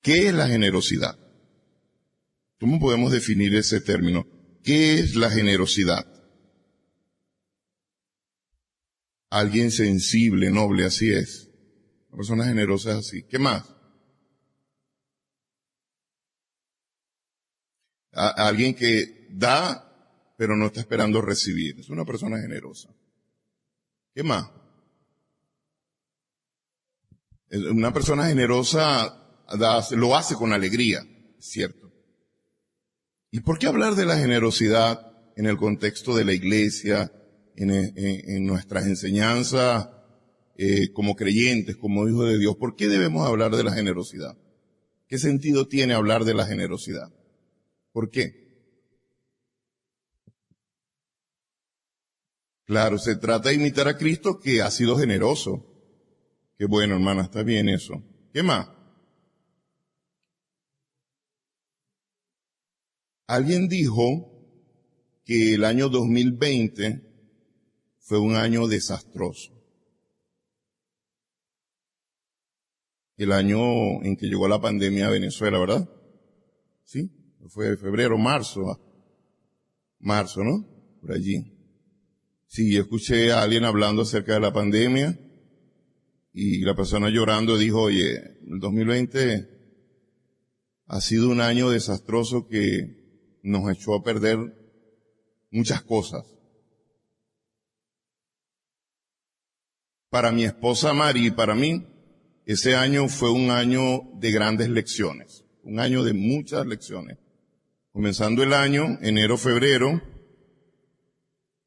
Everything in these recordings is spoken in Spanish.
¿Qué es la generosidad? ¿Cómo podemos definir ese término? ¿Qué es la generosidad? Alguien sensible, noble, así es. Una persona generosa es así. ¿Qué más? Alguien que da, pero no está esperando recibir. Es una persona generosa. ¿Qué más? Una persona generosa lo hace con alegría, ¿cierto? ¿Y por qué hablar de la generosidad en el contexto de la iglesia, en nuestras enseñanzas como creyentes, como hijos de Dios? ¿Por qué debemos hablar de la generosidad? ¿Qué sentido tiene hablar de la generosidad? ¿Por qué? Claro, se trata de imitar a Cristo, que ha sido generoso. Qué bueno, hermana, está bien eso. ¿Qué más? Alguien dijo que el año 2020 fue un año desastroso. El año en que llegó la pandemia a Venezuela, ¿verdad? ¿Sí? Fue febrero, marzo, ¿no? Por allí. Sí, yo escuché a alguien hablando acerca de la pandemia y la persona llorando dijo, oye, el 2020 ha sido un año desastroso que nos echó a perder muchas cosas. Para mi esposa Mari y para mí, ese año fue un año de grandes lecciones, un año de muchas lecciones. Comenzando el año, enero, febrero,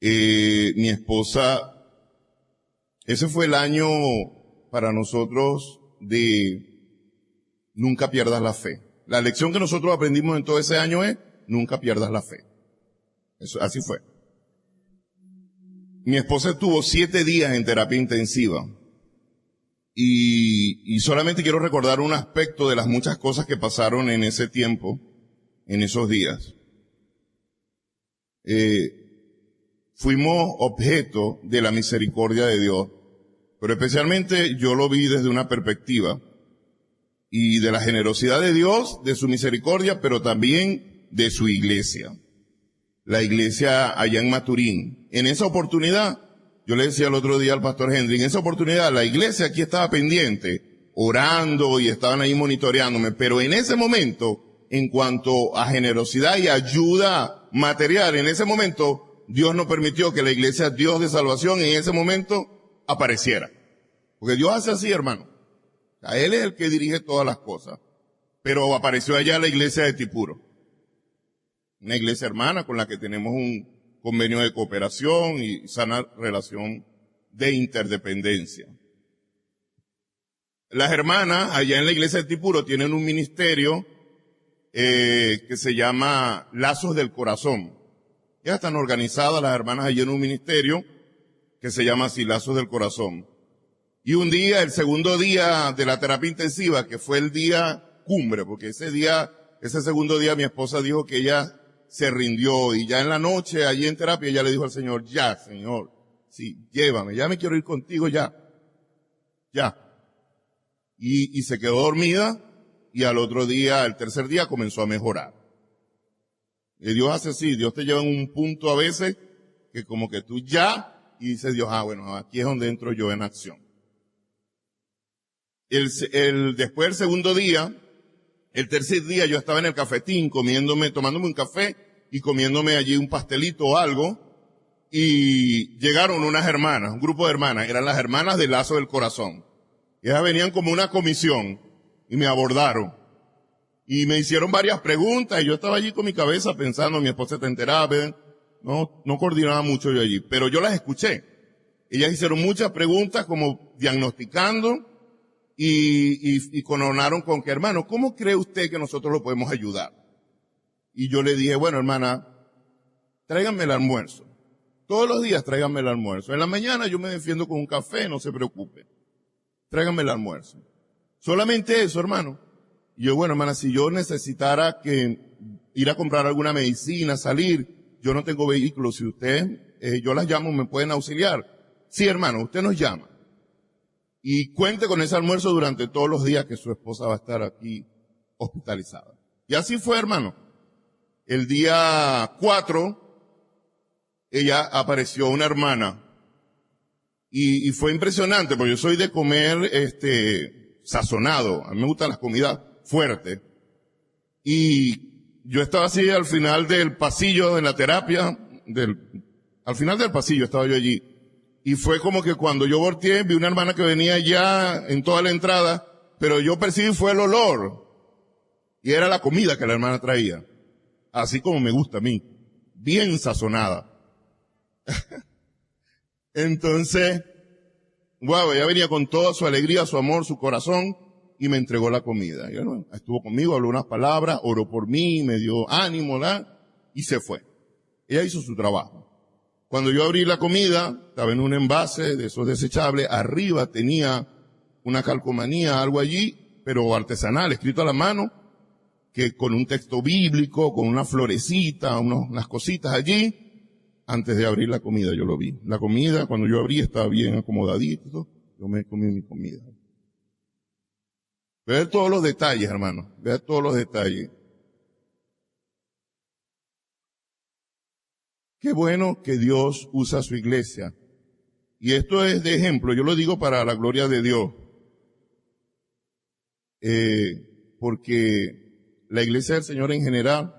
mi esposa, ese fue el año para nosotros de nunca pierdas la fe. La lección que nosotros aprendimos en todo ese año es nunca pierdas la fe. Eso, así fue. Mi esposa estuvo 7 días en terapia intensiva y solamente quiero recordar un aspecto de las muchas cosas que pasaron en ese tiempo, en esos días. Fuimos objeto de la misericordia de Dios, pero especialmente yo lo vi desde una perspectiva y de la generosidad de Dios, de su misericordia, pero también de su iglesia. La iglesia allá en Maturín. En esa oportunidad, yo le decía el otro día al pastor Henry, en esa oportunidad la iglesia aquí estaba pendiente, orando y estaban ahí monitoreándome, pero en ese momento, en cuanto a generosidad y ayuda material, en ese momento, Dios no permitió que la iglesia Dios de Salvación en ese momento apareciera. Porque Dios hace así, hermano. A Él es el que dirige todas las cosas. Pero apareció allá la iglesia de Tipuro. Una iglesia hermana con la que tenemos un convenio de cooperación y sana relación de interdependencia. Las hermanas allá en la iglesia de Tipuro tienen un ministerio que se llama Lazos del Corazón. Ya están organizadas las hermanas allí en un ministerio que se llama así, Lazos del Corazón. Y un día, el segundo día de la terapia intensiva, que fue el día cumbre, porque ese segundo día mi esposa dijo que ella se rindió y ya en la noche, allí en terapia, ella le dijo al Señor, ya, Señor, sí, llévame, ya me quiero ir contigo, ya. Y se quedó dormida y al otro día, el tercer día, comenzó a mejorar. Y Dios hace así, Dios te lleva en un punto a veces que como que tú ya, y dice Dios, bueno, aquí es donde entro yo en acción. Después del segundo día, el tercer día yo estaba en el cafetín tomándome un café y comiéndome allí un pastelito o algo, y llegaron unas hermanas, un grupo de hermanas, eran las hermanas del Lazo del Corazón. Ellas venían como una comisión y me abordaron. Y me hicieron varias preguntas y yo estaba allí con mi cabeza pensando, mi esposa está enterada, no coordinaba mucho yo allí, pero yo las escuché. Ellas hicieron muchas preguntas como diagnosticando y coronaron con que, hermano, ¿cómo cree usted que nosotros lo podemos ayudar? Y yo le dije, bueno, hermana, tráiganme el almuerzo. Todos los días tráiganme el almuerzo. En la mañana yo me defiendo con un café, no se preocupe. Tráiganme el almuerzo. Solamente eso, hermano. Y yo, bueno, hermana, si yo necesitara ir a comprar alguna medicina, salir, yo no tengo vehículo. Si yo las llamo, me pueden auxiliar. Sí, hermano, usted nos llama. Y cuente con ese almuerzo durante todos los días que su esposa va a estar aquí hospitalizada. Y así fue, hermano. El día 4, ella apareció una hermana. Y fue impresionante, porque yo soy de comer, sazonado. A mí me gustan las comidas fuertes. Y yo estaba así al final del pasillo de la terapia, al final del pasillo estaba yo allí. Y fue como que cuando yo volteé, vi una hermana que venía ya en toda la entrada, pero yo percibí fue el olor. Y era la comida que la hermana traía. Así como me gusta a mí. Bien sazonada. Entonces, wow, ella venía con toda su alegría, su amor, su corazón, y me entregó la comida. Y bueno, estuvo conmigo, habló unas palabras, oró por mí, me dio ánimo, ¿verdad? Y se fue. Ella hizo su trabajo. Cuando yo abrí la comida, estaba en un envase de esos desechables, arriba tenía una calcomanía, algo allí, pero artesanal, escrito a la mano, que con un texto bíblico, con una florecita, unas cositas allí. Antes de abrir la comida yo lo vi. La comida, cuando yo abrí, estaba bien acomodadito. Yo me comí mi comida. Vea todos los detalles, hermano. Vea todos los detalles. Qué bueno que Dios usa su iglesia. Y esto es de ejemplo. Yo lo digo para la gloria de Dios. Porque la iglesia del Señor en general,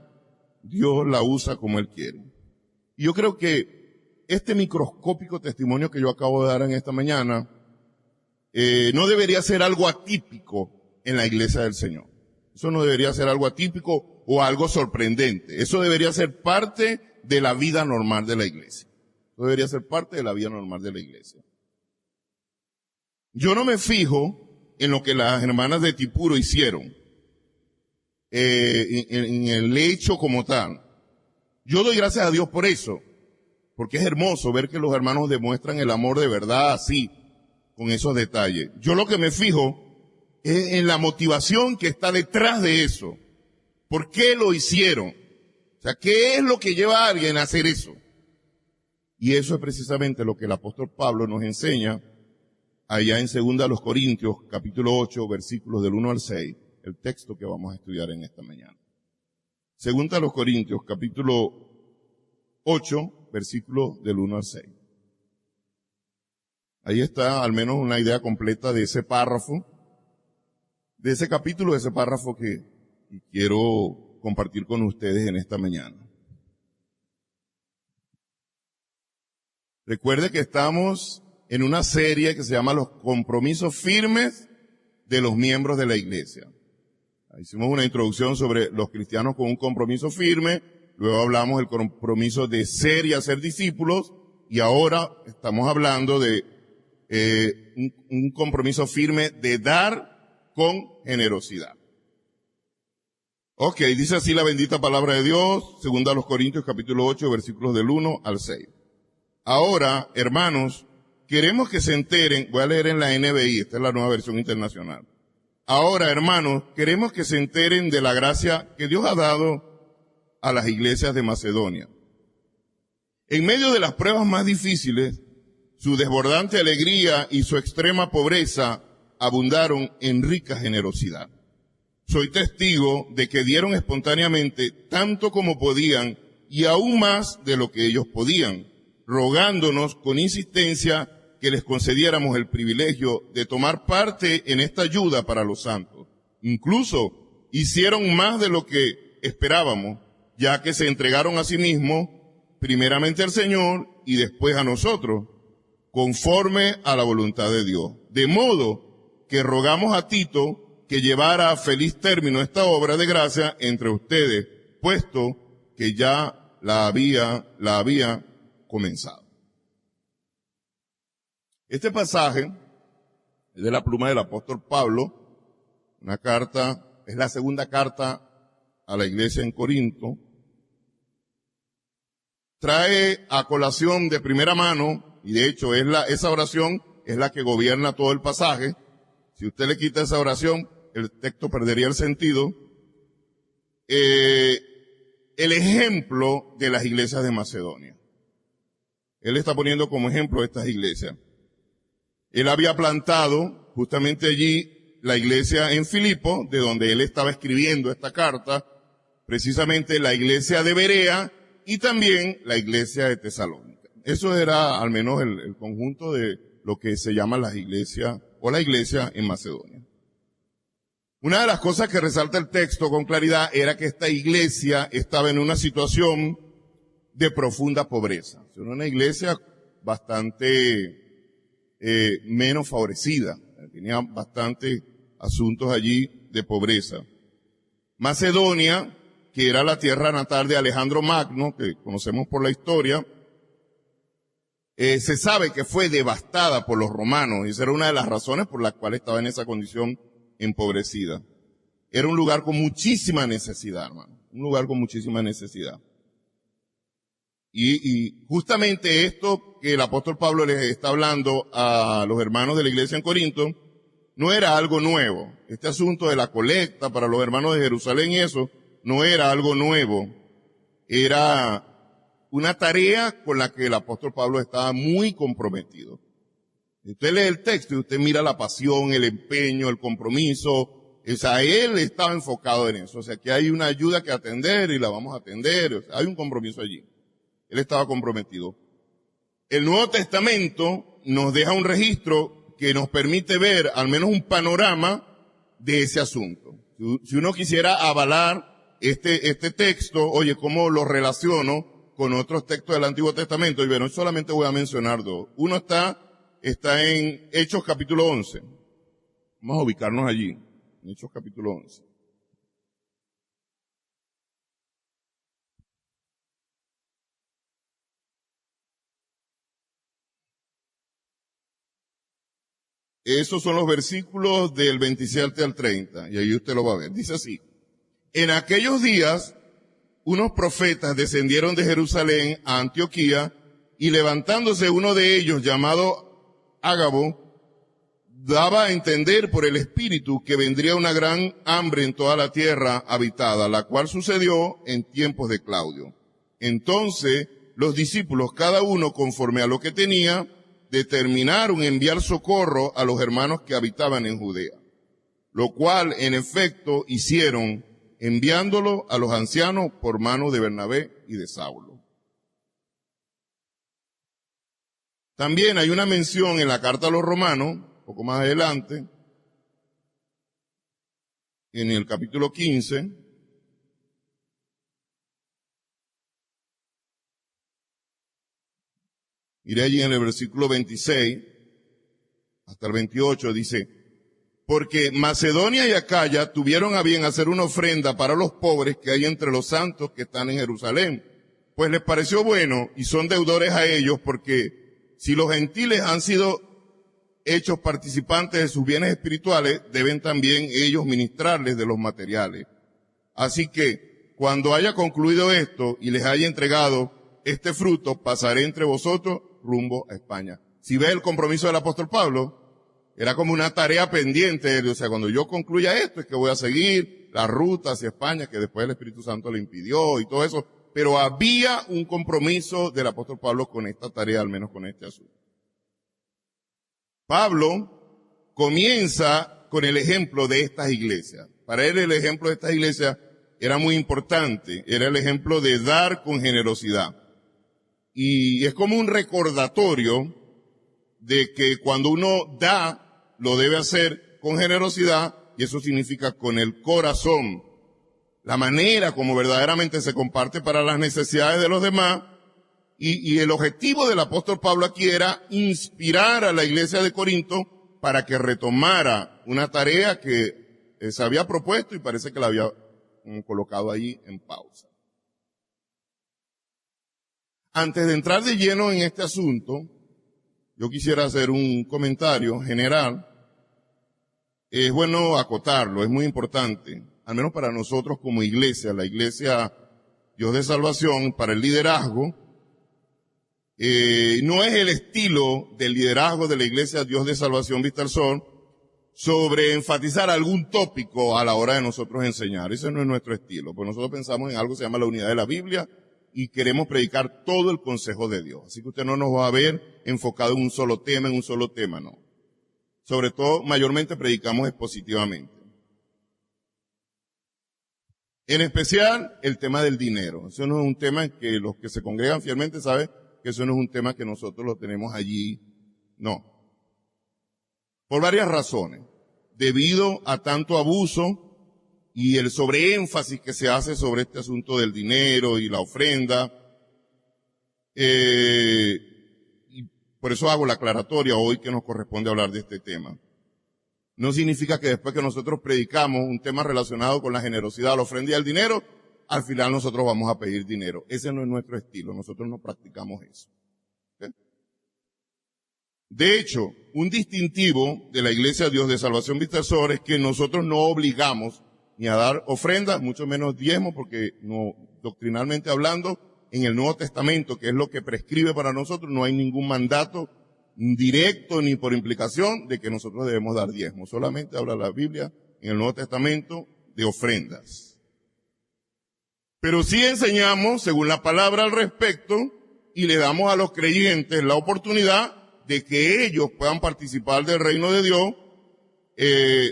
Dios la usa como Él quiere. Y yo creo que este microscópico testimonio que yo acabo de dar en esta mañana, no debería ser algo atípico en la iglesia del Señor. Eso no debería ser algo atípico o algo sorprendente. Eso debería ser parte de la vida normal de la iglesia. Eso debería ser parte de la vida normal de la iglesia. Yo no me fijo en lo que las hermanas de Tipuro hicieron, en el hecho como tal. Yo doy gracias a Dios por eso, porque es hermoso ver que los hermanos demuestran el amor de verdad así, con esos detalles. Yo lo que me fijo es en la motivación que está detrás de eso. ¿Por qué lo hicieron? O sea, ¿qué es lo que lleva a alguien a hacer eso? Y eso es precisamente lo que el apóstol Pablo nos enseña allá en 2 Corintios, capítulo 8, versículos del 1 al 6, el texto que vamos a estudiar en esta mañana. 2 Corintios, capítulo 8, versículos del 1 al 6. Ahí está al menos una idea completa de ese párrafo, de ese capítulo, de ese párrafo que quiero compartir con ustedes en esta mañana. Recuerde que estamos en una serie que se llama Los compromisos firmes de los miembros de la iglesia. Hicimos una introducción sobre los cristianos con un compromiso firme, luego hablamos del compromiso de ser y hacer discípulos, y ahora estamos hablando de un compromiso firme de dar con generosidad. Ok, dice así la bendita palabra de Dios, 2 Corintios capítulo 8, versículos del 1 al 6. Ahora, hermanos, queremos que se enteren, voy a leer en la NBI, esta es la nueva versión internacional. Ahora, hermanos, queremos que se enteren de la gracia que Dios ha dado a las iglesias de Macedonia. En medio de las pruebas más difíciles, su desbordante alegría y su extrema pobreza abundaron en rica generosidad. Soy testigo de que dieron espontáneamente tanto como podían y aún más de lo que ellos podían, rogándonos con insistencia que les concediéramos el privilegio de tomar parte en esta ayuda para los santos. Incluso hicieron más de lo que esperábamos, ya que se entregaron a sí mismos, primeramente al Señor y después a nosotros, conforme a la voluntad de Dios. De modo que rogamos a Tito que llevara a feliz término esta obra de gracia entre ustedes, puesto que ya la había comenzado. Este pasaje es de la pluma del apóstol Pablo, una carta, es la segunda carta a la iglesia en Corinto. Trae a colación de primera mano, y de hecho esa oración es la que gobierna todo el pasaje. Si usted le quita esa oración, el texto perdería el sentido. El ejemplo de las iglesias de Macedonia. Él está poniendo como ejemplo estas iglesias. Él había plantado justamente allí la iglesia en Filipo, de donde él estaba escribiendo esta carta, precisamente la iglesia de Berea y también la iglesia de Tesalónica. Eso era al menos el conjunto de lo que se llama las iglesias o la iglesia en Macedonia. Una de las cosas que resalta el texto con claridad era que esta iglesia estaba en una situación de profunda pobreza. Era una iglesia bastante menos favorecida. Tenía bastantes asuntos allí de pobreza. Macedonia, que era la tierra natal de Alejandro Magno, que conocemos por la historia, se sabe que fue devastada por los romanos, y esa era una de las razones por las cuales estaba en esa condición empobrecida. Era un lugar con muchísima necesidad, hermano, un lugar con muchísima necesidad. Y justamente esto que el apóstol Pablo les está hablando a los hermanos de la iglesia en Corinto, no era algo nuevo. Este asunto de la colecta para los hermanos de Jerusalén y eso, no era algo nuevo. Era una tarea con la que el apóstol Pablo estaba muy comprometido. Usted lee el texto y usted mira la pasión, el empeño, el compromiso. O sea, él estaba enfocado en eso. O sea, que hay una ayuda que atender y la vamos a atender. O sea, hay un compromiso allí. Él estaba comprometido. El Nuevo Testamento nos deja un registro que nos permite ver al menos un panorama de ese asunto. Si uno quisiera avalar este texto, oye, ¿cómo lo relaciono con otros textos del Antiguo Testamento? Y bueno, solamente voy a mencionar dos. Uno está en Hechos capítulo 11. Vamos a ubicarnos allí, en Hechos capítulo 11. Esos son los versículos del 27 al 30, y ahí usted lo va a ver. Dice así: en aquellos días, unos profetas descendieron de Jerusalén a Antioquía, y levantándose uno de ellos, llamado Ágabo, daba a entender por el Espíritu que vendría una gran hambre en toda la tierra habitada, la cual sucedió en tiempos de Claudio. Entonces, los discípulos, cada uno conforme a lo que tenía, determinaron enviar socorro a los hermanos que habitaban en Judea, lo cual en efecto hicieron, enviándolo a los ancianos por mano de Bernabé y de Saulo. También hay una mención en la carta a los romanos, un poco más adelante, en el capítulo 15, iré allí en el versículo 26 hasta el 28, dice: porque Macedonia y Acaya tuvieron a bien hacer una ofrenda para los pobres que hay entre los santos que están en Jerusalén, pues les pareció bueno y son deudores a ellos, porque si los gentiles han sido hechos participantes de sus bienes espirituales, deben también ellos ministrarles de los materiales. Así que, cuando haya concluido esto y les haya entregado este fruto, pasaré entre vosotros rumbo a España. Si ve el compromiso del apóstol Pablo, era como una tarea pendiente. O sea, cuando yo concluya esto es que voy a seguir la ruta hacia España, que después el Espíritu Santo le impidió y todo eso. Pero había un compromiso del apóstol Pablo con esta tarea, al menos con este asunto. Pablo comienza con el ejemplo de estas iglesias. Para él el ejemplo de estas iglesias era muy importante. Era el ejemplo de dar con generosidad. Y es como un recordatorio de que cuando uno da, lo debe hacer con generosidad, y eso significa con el corazón. La manera como verdaderamente se comparte para las necesidades de los demás, y el objetivo del apóstol Pablo aquí era inspirar a la iglesia de Corinto para que retomara una tarea que se había propuesto y parece que la había colocado ahí en pausa. Antes de entrar de lleno en este asunto, yo quisiera hacer un comentario general. Es bueno acotarlo, es muy importante, al menos para nosotros como iglesia, la iglesia Dios de Salvación, para el liderazgo. No es el estilo del liderazgo de la iglesia Dios de Salvación Vista al Sol sobre enfatizar algún tópico a la hora de nosotros enseñar. Ese no es nuestro estilo, pues nosotros pensamos en algo que se llama la unidad de la Biblia, y queremos predicar todo el consejo de Dios. Así que usted no nos va a ver enfocado en un solo tema, no. sobre todo, mayormente predicamos expositivamente. En especial, el tema del dinero. Eso no es un tema que los que se congregan fielmente saben que eso no es un tema que nosotros lo tenemos allí. No. Por varias razones. Debido a tanto abuso y el sobreénfasis que se hace sobre este asunto del dinero y la ofrenda. Y por eso hago la aclaratoria hoy que nos corresponde hablar de este tema. No significa que después que nosotros predicamos un tema relacionado con la generosidad, la ofrenda y el dinero, al final nosotros vamos a pedir dinero. Ese no es nuestro estilo, nosotros no practicamos eso. ¿Okay? De hecho, un distintivo de la Iglesia Dios de Salvación Vista del Sol es que nosotros no obligamos ni a dar ofrendas, mucho menos diezmo, porque no, doctrinalmente hablando, en el Nuevo Testamento, que es lo que prescribe para nosotros, no hay ningún mandato directo ni por implicación de que nosotros debemos dar diezmo. Solamente habla la Biblia en el Nuevo Testamento de ofrendas. Pero sí enseñamos, según la palabra al respecto, y le damos a los creyentes la oportunidad de que ellos puedan participar del reino de Dios,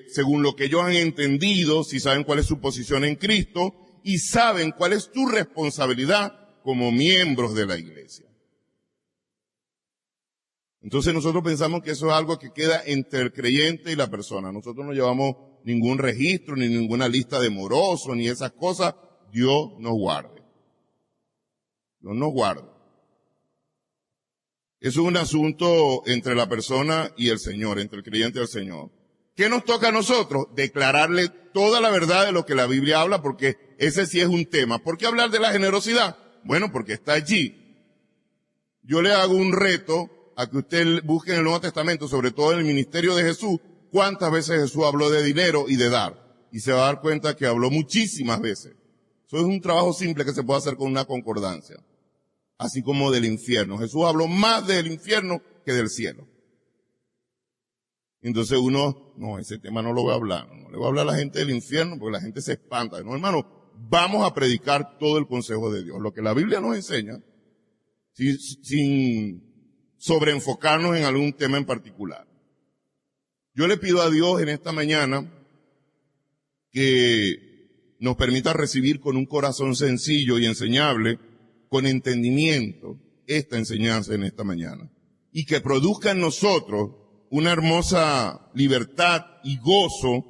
según lo que ellos han entendido, si saben cuál es su posición en Cristo, y saben cuál es tu responsabilidad como miembros de la iglesia. Entonces nosotros pensamos que eso es algo que queda entre el creyente y la persona. Nosotros no llevamos ningún registro, ni ninguna lista de morosos, ni esas cosas. Dios nos guarde. Dios nos guarde. Eso es un asunto entre la persona y el Señor, entre el creyente y el Señor. ¿Qué nos toca a nosotros? Declararle toda la verdad de lo que la Biblia habla, porque ese sí es un tema. ¿Por qué hablar de la generosidad? Bueno, porque está allí. Yo le hago un reto a que usted busque en el Nuevo Testamento, sobre todo en el ministerio de Jesús, cuántas veces Jesús habló de dinero y de dar. Y se va a dar cuenta que habló muchísimas veces. Eso es un trabajo simple que se puede hacer con una concordancia. Así como del infierno. Jesús habló más del infierno que del cielo. Entonces no, ese tema no lo voy a hablar. No le voy a hablar a la gente del infierno porque la gente se espanta. No, hermano, vamos a predicar todo el consejo de Dios. Lo que la Biblia nos enseña, sin sobreenfocarnos en algún tema en particular. Yo le pido a Dios en esta mañana que nos permita recibir con un corazón sencillo y enseñable, con entendimiento, esta enseñanza en esta mañana. Y que produzca en nosotros una hermosa libertad y gozo,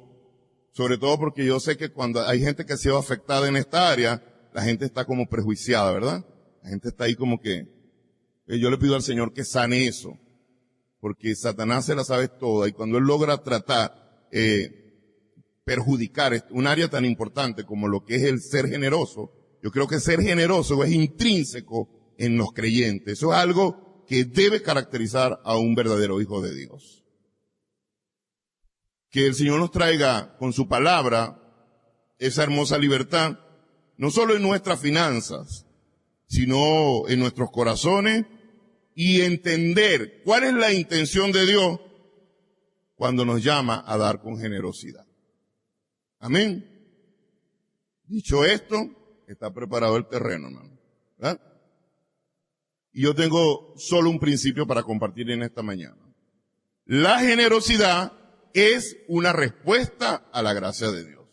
sobre todo porque yo sé que cuando hay gente que ha sido afectada en esta área, la gente está como prejuiciada, ¿verdad? La gente está ahí como que... Yo le pido al Señor que sane eso, porque Satanás se la sabe toda y cuando él logra tratar, perjudicar un área tan importante como lo que es el ser generoso, yo creo que ser generoso es intrínseco en los creyentes. Eso es algo que debe caracterizar a un verdadero hijo de Dios. Que el Señor nos traiga con su palabra esa hermosa libertad, no solo en nuestras finanzas, sino en nuestros corazones, y entender cuál es la intención de Dios cuando nos llama a dar con generosidad. Amén. Dicho esto, está preparado el terreno, hermano. ¿Verdad? Y yo tengo solo un principio para compartir en esta mañana. La generosidad es una respuesta a la gracia de Dios.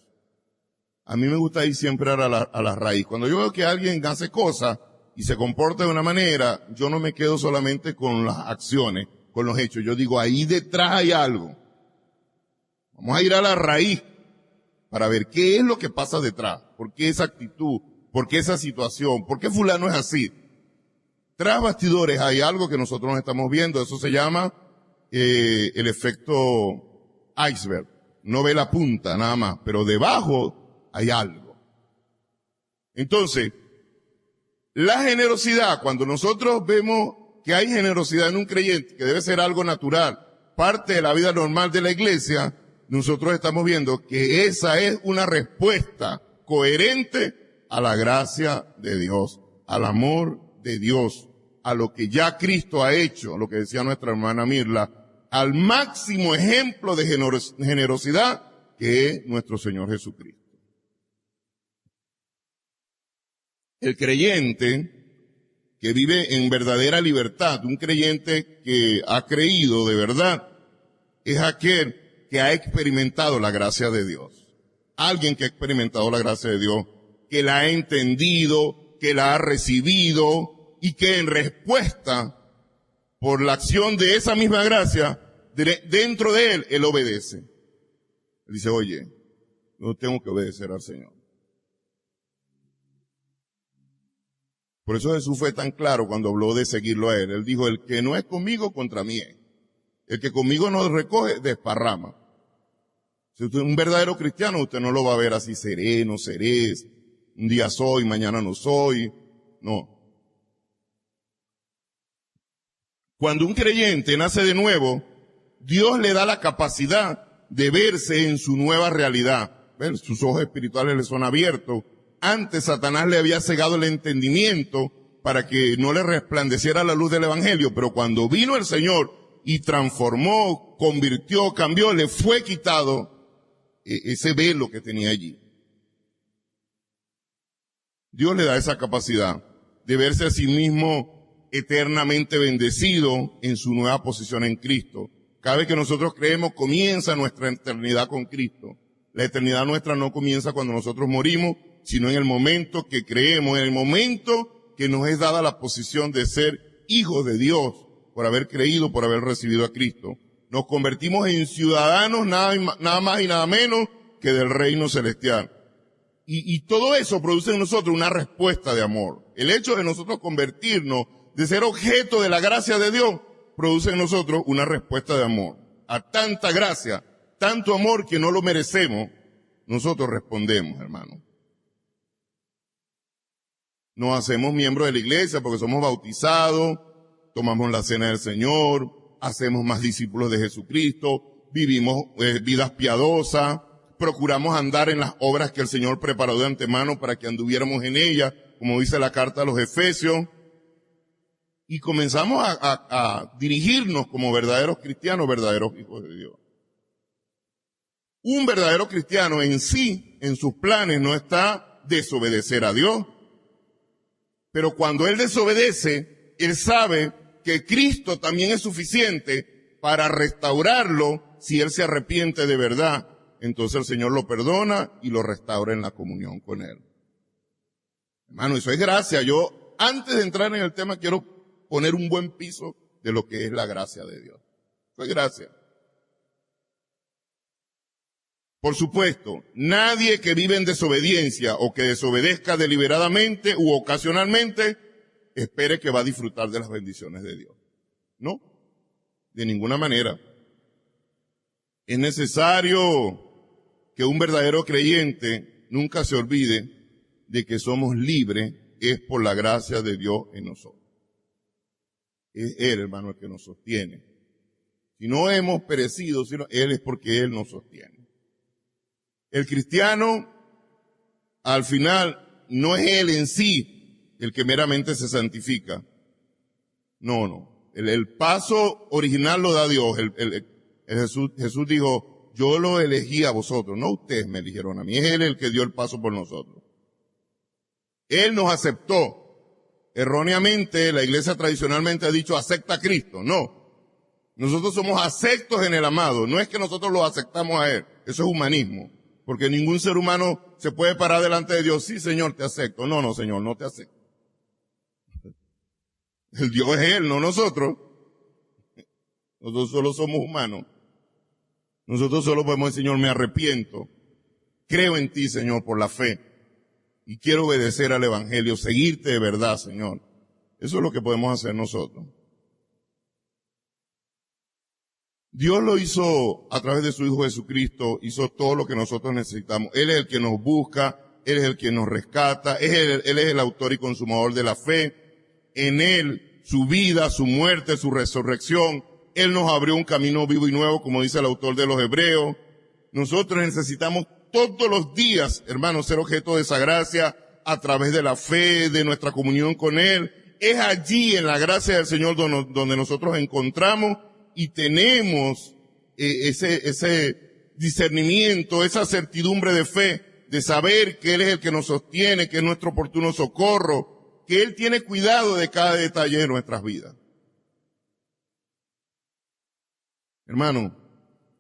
A mí me gusta ir siempre a la raíz. Cuando yo veo que alguien hace cosas y se comporta de una manera, yo no me quedo solamente con las acciones, con los hechos. Yo digo, ahí detrás hay algo. Vamos a ir a la raíz para ver qué es lo que pasa detrás. ¿Por qué esa actitud? ¿Por qué esa situación? ¿Por qué fulano es así? Tras bastidores hay algo que nosotros no estamos viendo. Eso se llama el efecto iceberg. No ve la punta nada más, pero debajo hay algo. Entonces, la generosidad, cuando nosotros vemos que hay generosidad en un creyente, que debe ser algo natural, parte de la vida normal de la iglesia, nosotros estamos viendo que esa es una respuesta coherente a la gracia de Dios, al amor de Dios, a lo que ya Cristo ha hecho, lo que decía nuestra hermana Mirla, al máximo ejemplo de generosidad que es nuestro Señor Jesucristo. El creyente que vive en verdadera libertad, un creyente que ha creído de verdad, es aquel que ha experimentado la gracia de Dios. Alguien que ha experimentado la gracia de Dios, que la ha entendido, que la ha recibido y que en respuesta por la acción de esa misma gracia, dentro de él obedece. Él dice, oye, yo tengo que obedecer al Señor. Por eso Jesús fue tan claro cuando habló de seguirlo a él. Él dijo, el que no es conmigo, contra mí es. El que conmigo no recoge, desparrama. Si usted es un verdadero cristiano, usted no lo va a ver así sereno, serés. Un día soy, mañana no soy. No. Cuando un creyente nace de nuevo, Dios le da la capacidad de verse en su nueva realidad. ¿Ven? Sus ojos espirituales le son abiertos. Antes Satanás le había cegado el entendimiento para que no le resplandeciera la luz del Evangelio, pero cuando vino el Señor y transformó, convirtió, cambió, le fue quitado ese velo que tenía allí. Dios le da esa capacidad de verse a sí mismo eternamente bendecido en su nueva posición en Cristo. Cada vez que nosotros creemos, comienza nuestra eternidad con Cristo. La eternidad nuestra no comienza cuando nosotros morimos, sino en el momento que creemos, en el momento que nos es dada la posición de ser hijos de Dios, por haber creído, por haber recibido a Cristo. Nos convertimos en ciudadanos nada más y nada menos que del reino celestial. Y todo eso produce en nosotros una respuesta de amor. El hecho de nosotros convertirnos, de ser objeto de la gracia de Dios, produce en nosotros una respuesta de amor. A tanta gracia, tanto amor que no lo merecemos, nosotros respondemos, hermano. Nos hacemos miembros de la iglesia porque somos bautizados, tomamos la cena del Señor, hacemos más discípulos de Jesucristo, vivimos vidas piadosas, procuramos andar en las obras que el Señor preparó de antemano para que anduviéramos en ellas, como dice la carta a los Efesios, y comenzamos a dirigirnos como verdaderos cristianos, verdaderos hijos de Dios. Un verdadero cristiano en sí, en sus planes, no está desobedecer a Dios. Pero cuando él desobedece, él sabe que Cristo también es suficiente para restaurarlo si él se arrepiente de verdad. Entonces el Señor lo perdona y lo restaura en la comunión con él. Hermano, eso es gracia. Yo, antes de entrar en el tema, quiero poner un buen piso de lo que es la gracia de Dios. Eso es gracia. Por supuesto, nadie que vive en desobediencia o que desobedezca deliberadamente u ocasionalmente espere que va a disfrutar de las bendiciones de Dios. No, de ninguna manera. Es necesario que un verdadero creyente nunca se olvide de que somos libres es por la gracia de Dios en nosotros. Es Él, hermano, el que nos sostiene. Si no hemos perecido, sino Él es porque Él nos sostiene. El cristiano, al final, no es él en sí el que meramente se santifica. No. El paso original lo da Dios. Jesús dijo, yo lo elegí a vosotros, no ustedes me eligieron a mí. Es Él el que dio el paso por nosotros. Él nos aceptó. Erróneamente, la iglesia tradicionalmente ha dicho, acepta a Cristo. No. Nosotros somos aceptos en el amado. No es que nosotros lo aceptamos a Él. Eso es humanismo. Porque ningún ser humano se puede parar delante de Dios. Sí, Señor, te acepto. No, Señor, no te acepto. El Dios es Él, no nosotros. Nosotros solo somos humanos. Nosotros solo podemos decir, Señor, me arrepiento. Creo en ti, Señor, por la fe. Y quiero obedecer al Evangelio, seguirte de verdad, Señor. Eso es lo que podemos hacer nosotros. Dios lo hizo a través de su Hijo Jesucristo, hizo todo lo que nosotros necesitamos. Él es el que nos busca, Él es el que nos rescata, Él es el autor y consumador de la fe. En Él, su vida, su muerte, su resurrección, Él nos abrió un camino vivo y nuevo, como dice el autor de los Hebreos. Nosotros necesitamos todos los días, hermanos, ser objeto de esa gracia a través de la fe, de nuestra comunión con Él. Es allí, en la gracia del Señor, donde nosotros encontramos y tenemos ese discernimiento, esa certidumbre de fe, de saber que Él es el que nos sostiene, que es nuestro oportuno socorro, que Él tiene cuidado de cada detalle de nuestras vidas. Hermano,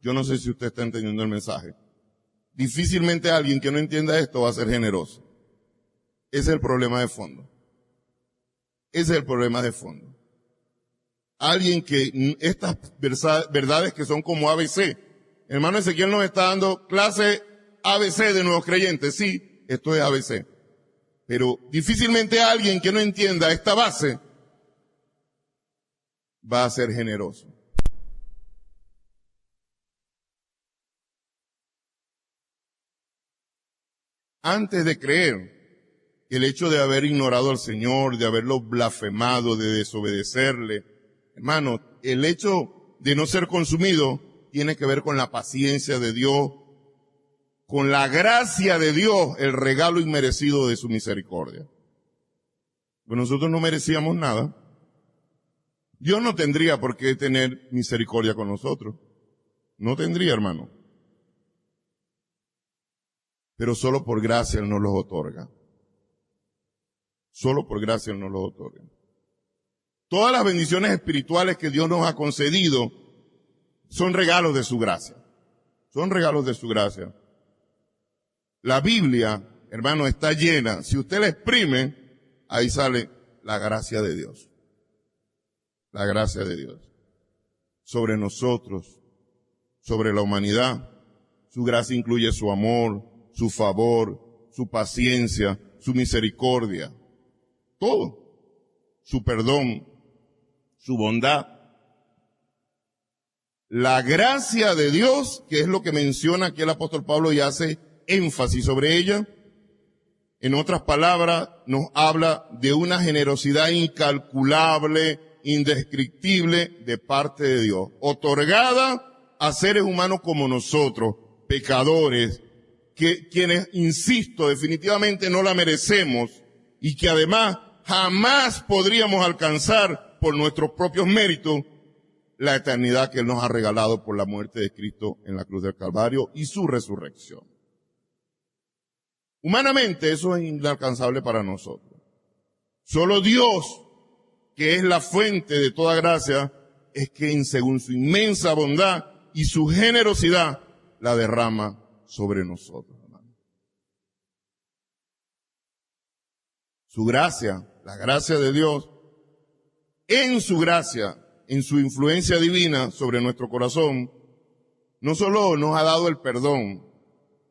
Yo no sé si usted está entendiendo el mensaje. Difícilmente alguien que no entienda esto va a ser generoso. Ese es el problema de fondo. Ese es el problema de fondo. Alguien que estas verdades que son como ABC. Hermano Ezequiel nos está dando clase ABC de nuevos creyentes. Sí, esto es ABC. Pero difícilmente alguien que no entienda esta base va a ser generoso. Antes de creer, el hecho de haber ignorado al Señor, de haberlo blasfemado, de desobedecerle, hermano, el hecho de no ser consumido tiene que ver con la paciencia de Dios, con la gracia de Dios, el regalo inmerecido de su misericordia. Pues nosotros no merecíamos nada. Dios no tendría por qué tener misericordia con nosotros. No tendría, hermano. Pero solo por gracia Él nos los otorga. Solo por gracia Él nos los otorga. Todas las bendiciones espirituales que Dios nos ha concedido son regalos de su gracia. Son regalos de su gracia. La Biblia, hermano, está llena. Si usted la exprime, ahí sale la gracia de Dios. La gracia de Dios. Sobre nosotros, sobre la humanidad. Su gracia incluye su amor, su favor, su paciencia, su misericordia. Todo. Su perdón, su bondad. La gracia de Dios, que es lo que menciona aquí el apóstol Pablo y hace énfasis sobre ella, en otras palabras, nos habla de una generosidad incalculable, indescriptible de parte de Dios, otorgada a seres humanos como nosotros, pecadores, que quienes, insisto, definitivamente no la merecemos y que además jamás podríamos alcanzar por nuestros propios méritos la eternidad que Él nos ha regalado por la muerte de Cristo en la cruz del Calvario y su resurrección. Humanamente eso es inalcanzable para nosotros. Solo Dios, que es la fuente de toda gracia, es quien según su inmensa bondad y su generosidad la derrama sobre nosotros, hermano. Su gracia, la gracia de Dios, en su gracia, en su influencia divina sobre nuestro corazón, no solo nos ha dado el perdón,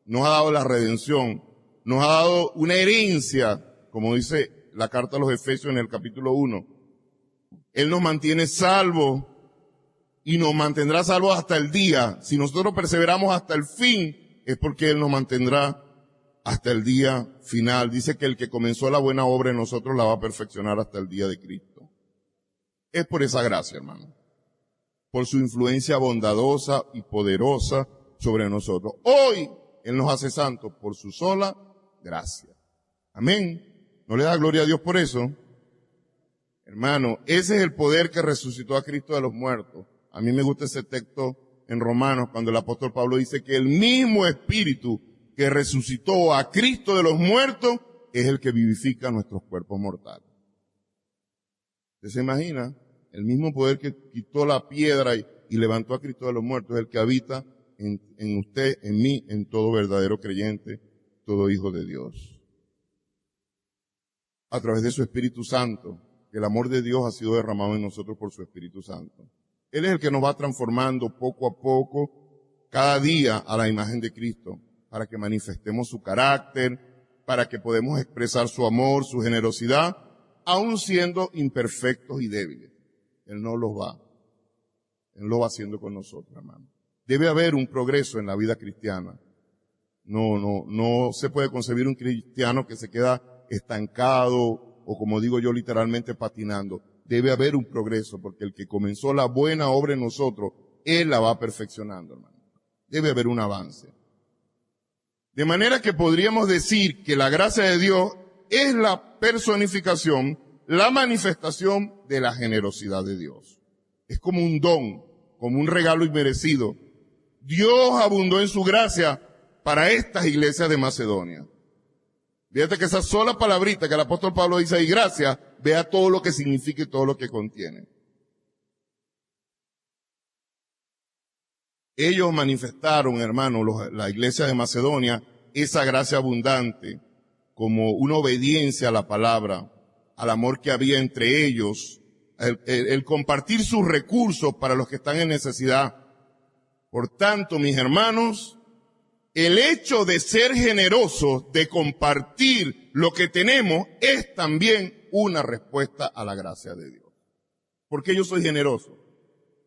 nos ha dado la redención, nos ha dado una herencia, como dice la carta a los Efesios en el capítulo 1. Él nos mantiene salvos y nos mantendrá salvos hasta el día. Si nosotros perseveramos hasta el fin, es porque Él nos mantendrá hasta el día final. Dice que el que comenzó la buena obra en nosotros la va a perfeccionar hasta el día de Cristo. Es por esa gracia, hermano. Por su influencia bondadosa y poderosa sobre nosotros. Hoy Él nos hace santos por su sola gracia. Amén. ¿No le da gloria a Dios por eso? Hermano, ese es el poder que resucitó a Cristo de los muertos. A mí me gusta ese texto en Romanos cuando el apóstol Pablo dice que el mismo Espíritu que resucitó a Cristo de los muertos es el que vivifica nuestros cuerpos mortales. ¿Usted se imagina? El mismo poder que quitó la piedra y levantó a Cristo de los muertos es el que habita en usted, en mí, en todo verdadero creyente, todo hijo de Dios. A través de su Espíritu Santo, el amor de Dios ha sido derramado en nosotros por su Espíritu Santo. Él es el que nos va transformando poco a poco, cada día a la imagen de Cristo, para que manifestemos su carácter, para que podamos expresar su amor, su generosidad, aun siendo imperfectos y débiles. Él no los va. Él lo va haciendo con nosotros, hermano. Debe haber un progreso en la vida cristiana. No se puede concebir un cristiano que se queda estancado o, como digo yo, literalmente patinando. Debe haber un progreso porque el que comenzó la buena obra en nosotros, Él la va perfeccionando, hermano. Debe haber un avance. De manera que podríamos decir que la gracia de Dios es la personificación, la manifestación de la generosidad de Dios. Es como un don, como un regalo inmerecido. Dios abundó en su gracia para estas iglesias de Macedonia. Fíjate que esa sola palabrita que el apóstol Pablo dice ahí, gracia, vea todo lo que significa y todo lo que contiene. ellos manifestaron, hermano, la iglesia de Macedonia, esa gracia abundante como una obediencia a la palabra, al amor que había entre ellos, el compartir sus recursos para los que están en necesidad. Por tanto, mis hermanos, el hecho de ser generosos, de compartir lo que tenemos, es también una respuesta a la gracia de Dios. ¿Por qué yo soy generoso?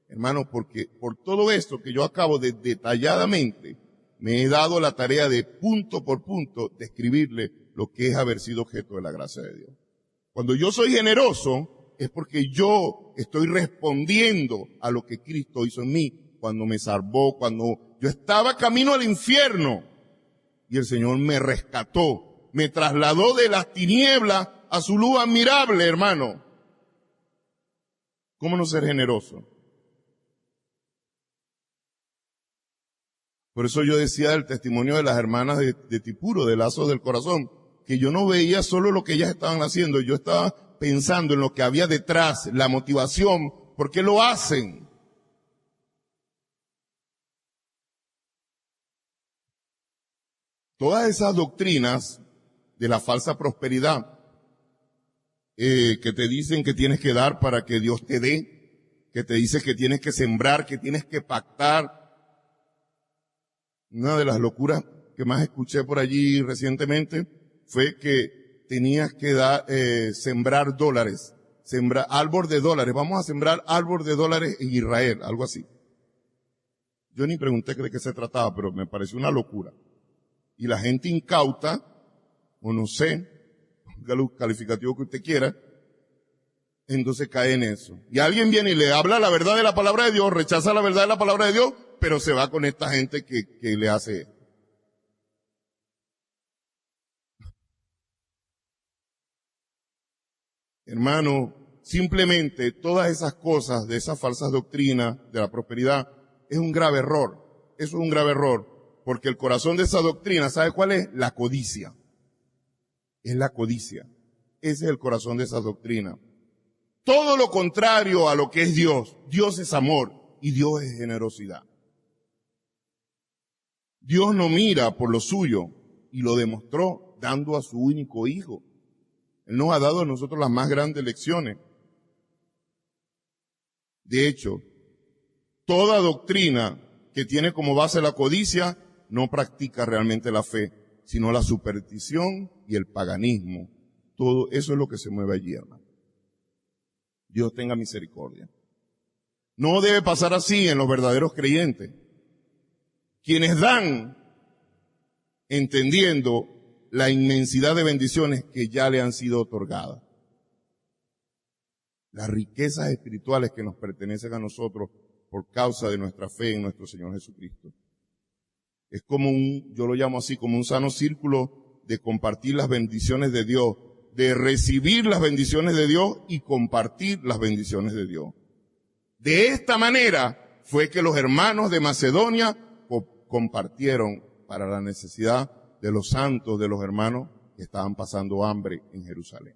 Hermano, porque por todo esto que yo acabo de detalladamente, me he dado la tarea de punto por punto describirle lo que es haber sido objeto de la gracia de Dios. Cuando yo soy generoso, es porque yo estoy respondiendo a lo que Cristo hizo en mí, cuando me salvó, cuando yo estaba camino al infierno, y el Señor me rescató, me trasladó de las tinieblas a su luz admirable, hermano. ¿Cómo no ser generoso? Por eso yo decía el testimonio de las hermanas de Tipuro, de Lazos del Corazón, que yo no veía solo lo que ellas estaban haciendo, yo estaba pensando en lo que había detrás, la motivación, ¿por qué lo hacen? Todas esas doctrinas de la falsa prosperidad, que te dicen que tienes que dar para que Dios te dé, que te dice que tienes que sembrar, que tienes que pactar. Una de las locuras que más escuché por allí recientemente fue que tenías que sembrar dólares, sembrar árbol de dólares. Vamos a sembrar árbol de dólares en Israel, algo así. Yo ni pregunté de qué se trataba, pero me pareció una locura. Y la gente incauta, o no sé, el calificativo que usted quiera, entonces cae en eso. Y alguien viene y le habla la verdad de la palabra de Dios, rechaza la verdad de la palabra de Dios, pero se va con esta gente que le hace esto. Hermano, simplemente todas esas cosas de esas falsas doctrinas de la prosperidad es un grave error. Eso es un grave error, porque el corazón de esa doctrina, ¿sabe cuál es? La codicia. Es la codicia. Ese es el corazón de esa doctrina. Todo lo contrario a lo que es Dios. Dios es amor y Dios es generosidad. Dios no mira por lo suyo y lo demostró dando a su único hijo. Él nos ha dado a nosotros las más grandes lecciones. De hecho, toda doctrina que tiene como base la codicia no practica realmente la fe, sino la superstición y el paganismo. Todo eso es lo que se mueve allí, hermano. Dios tenga misericordia. No debe pasar así en los verdaderos creyentes. Quienes dan, entendiendo la inmensidad de bendiciones que ya le han sido otorgadas. Las riquezas espirituales que nos pertenecen a nosotros por causa de nuestra fe en nuestro Señor Jesucristo. Es como yo lo llamo así, como un sano círculo de compartir las bendiciones de Dios, de recibir las bendiciones de Dios y compartir las bendiciones de Dios. De esta manera fue que los hermanos de Macedonia compartieron para la necesidad de los santos, de los hermanos que estaban pasando hambre en Jerusalén.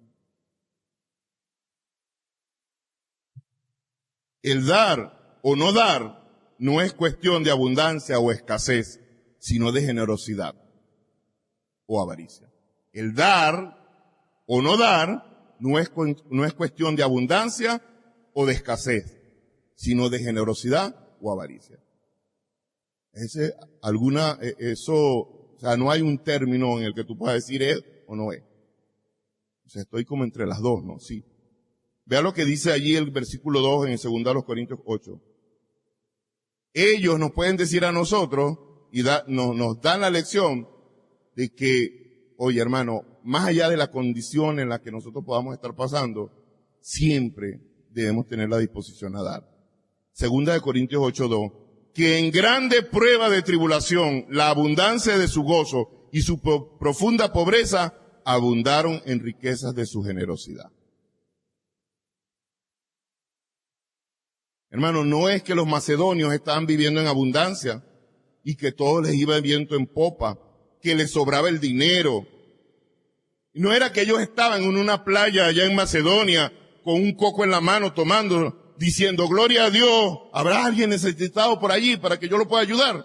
El dar o no dar no es cuestión de abundancia o escasez, sino de generosidad o avaricia. El dar o no dar no es cuestión de abundancia o de escasez, sino de generosidad o avaricia. O sea, no hay un término en el que tú puedas decir es o no es. O sea, estoy como entre las dos, ¿no? Sí. Vea lo que dice allí el versículo 2 en 2 Corintios 8. Ellos nos pueden decir a nosotros y nos dan la lección de que, oye hermano, más allá de la condición en la que nosotros podamos estar pasando, siempre debemos tener la disposición a dar. 2 Corintios 8:2. Que en grande prueba de tribulación, la abundancia de su gozo y su profunda pobreza abundaron en riquezas de su generosidad. Hermano, no es que los macedonios estaban viviendo en abundancia y que todo les iba viento en popa, que les sobraba el dinero. No era que ellos estaban en una playa allá en Macedonia con un coco en la mano tomando diciendo, gloria a Dios, ¿habrá alguien necesitado por allí para que yo lo pueda ayudar?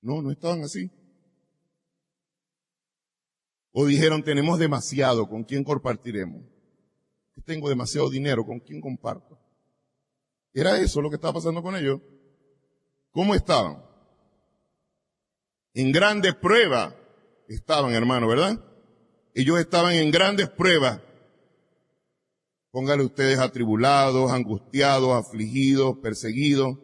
No, no estaban así. O dijeron, tenemos demasiado, ¿con quién compartiremos? Tengo demasiado dinero, ¿con quién comparto? ¿Era eso lo que estaba pasando con ellos? ¿Cómo estaban? En grandes pruebas estaban, hermano, ¿verdad? Ellos estaban en grandes pruebas. Póngale ustedes atribulados, angustiados, afligidos, perseguidos.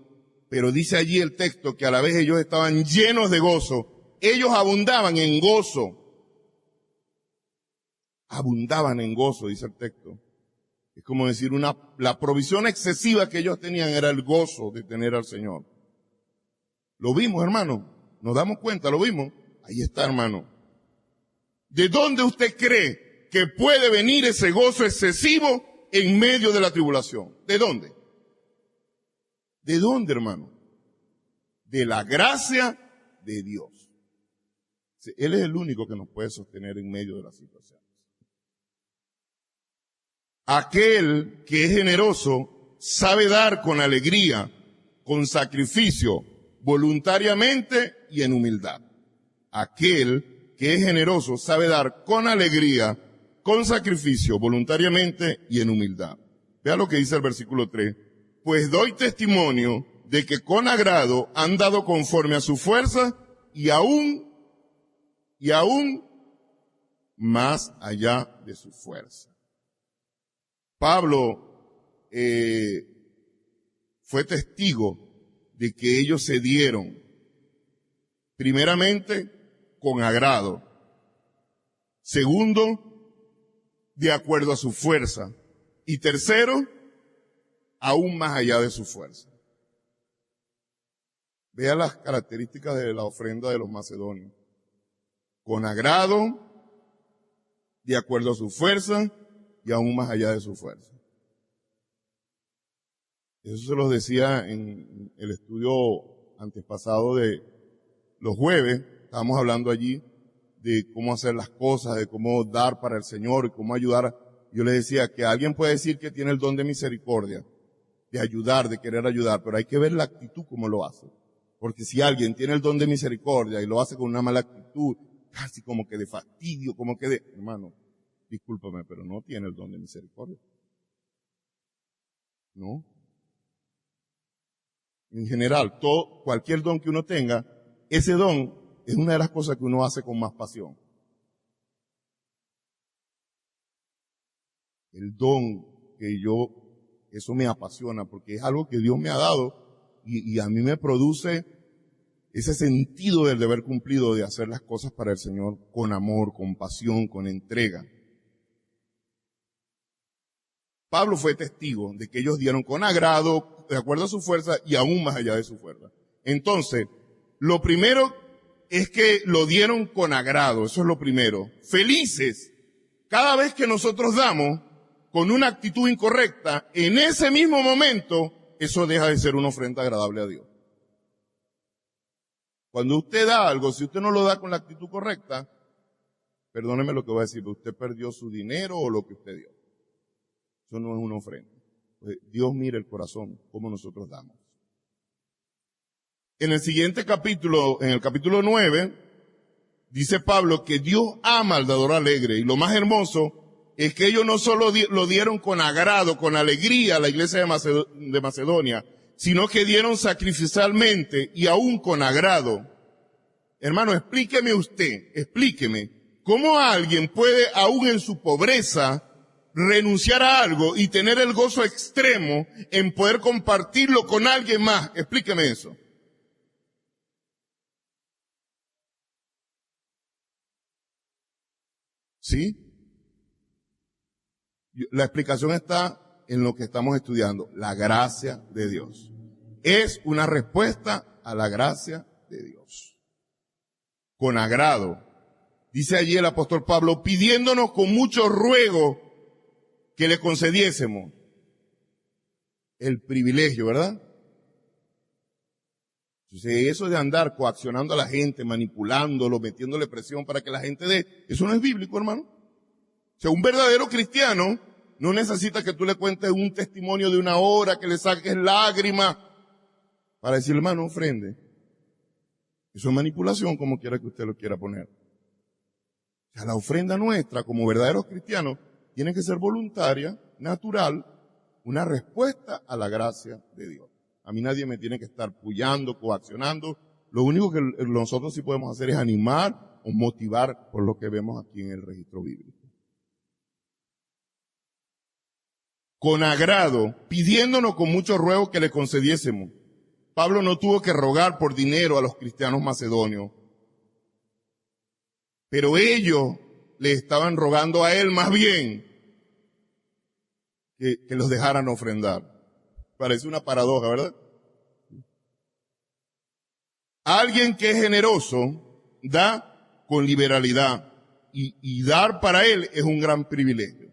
Pero dice allí el texto que a la vez ellos estaban llenos de gozo. Ellos abundaban en gozo. Abundaban en gozo, dice el texto. Es como decir, la provisión excesiva que ellos tenían era el gozo de tener al Señor. Lo vimos, hermano. Nos damos cuenta, lo vimos. Ahí está, hermano. ¿De dónde usted cree que puede venir ese gozo excesivo en medio de la tribulación? ¿De dónde? ¿De dónde, hermano? De la gracia de Dios. Él es el único que nos puede sostener en medio de la situación. Aquel que es generoso sabe dar con alegría, con sacrificio, voluntariamente y en humildad. Aquel que es generoso sabe dar con alegría, con sacrificio, voluntariamente y en humildad. Vea lo que dice el versículo 3. Pues doy testimonio de que con agrado han dado conforme a su fuerza y aún más allá de su fuerza. Pablo fue testigo de que ellos se dieron, primeramente, con agrado. Segundo, de acuerdo a su fuerza. Y tercero, aún más allá de su fuerza. Vea las características de la ofrenda de los macedonios. Con agrado, de acuerdo a su fuerza, y aún más allá de su fuerza. Eso se los decía en el estudio antepasado de los jueves. Estábamos hablando allí de cómo hacer las cosas, de cómo dar para el Señor y cómo ayudar. Yo les decía que alguien puede decir que tiene el don de misericordia, de ayudar, de querer ayudar, pero hay que ver la actitud como lo hace. Porque si alguien tiene el don de misericordia y lo hace con una mala actitud, casi como que de fastidio, como que de, hermano, discúlpame, pero no tiene el don de misericordia. No. En general, cualquier don que uno tenga, ese don es una de las cosas que uno hace con más pasión. El don eso me apasiona porque es algo que Dios me ha dado y a mí me produce ese sentido del deber cumplido de hacer las cosas para el Señor con amor, con pasión, con entrega. Pablo fue testigo de que ellos dieron con agrado, de acuerdo a su fuerza y aún más allá de su fuerza. Entonces, lo primero es que lo dieron con agrado, eso es lo primero. Felices. Cada vez que nosotros damos con una actitud incorrecta, en ese mismo momento, eso deja de ser una ofrenda agradable a Dios. Cuando usted da algo, si usted no lo da con la actitud correcta, perdóneme lo que voy a decir, usted perdió su dinero o lo que usted dio. Eso no es una ofrenda. Dios mira el corazón, como nosotros damos. En el siguiente capítulo, en el capítulo 9, dice Pablo que Dios ama al dador alegre. Y lo más hermoso es que ellos no solo lo dieron con agrado, con alegría a la iglesia de Macedonia, sino que dieron sacrificialmente y aún con agrado. Hermano, explíqueme, ¿cómo alguien puede, aún en su pobreza, renunciar a algo y tener el gozo extremo en poder compartirlo con alguien más? Explíqueme eso. ¿Sí? La explicación está en lo que estamos estudiando, la gracia de Dios. Es una respuesta a la gracia de Dios. Con agrado. Dice allí el apóstol Pablo, pidiéndonos con mucho ruego que le concediésemos el privilegio, ¿verdad? Entonces, eso de andar coaccionando a la gente, manipulándolo, metiéndole presión para que la gente dé, eso no es bíblico, hermano. O sea, un verdadero cristiano No necesita que tú le cuentes un testimonio de 1 hora, que le saques lágrimas para decirle, hermano, ofrende. Eso es manipulación, como quiera que usted lo quiera poner. O sea, la ofrenda nuestra, como verdaderos cristianos, tiene que ser voluntaria, natural, una respuesta a la gracia de Dios. A mí nadie me tiene que estar puyando, coaccionando. Lo único que nosotros sí podemos hacer es animar o motivar por lo que vemos aquí en el registro bíblico. Con agrado, pidiéndonos con mucho ruego que le concediésemos. Pablo no tuvo que rogar por dinero a los cristianos macedonios, pero ellos le estaban rogando a él más bien que los dejaran ofrendar. Parece una paradoja, ¿verdad? Alguien que es generoso da con liberalidad y dar para él es un gran privilegio.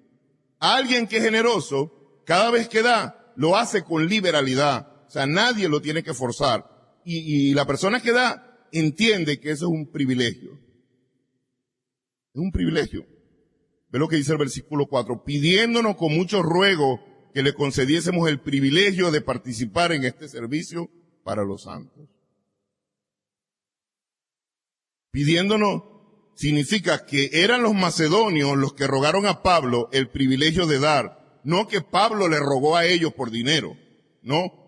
Alguien que es generoso, cada vez que da, lo hace con liberalidad. O sea, nadie lo tiene que forzar. Y la persona que da entiende que eso es un privilegio. Es un privilegio. Ve lo que dice el versículo 4. Pidiéndonos con mucho ruego que le concediésemos el privilegio de participar en este servicio para los santos. Pidiéndonos significa que eran los macedonios los que rogaron a Pablo el privilegio de dar. No que Pablo le rogó a ellos por dinero. No.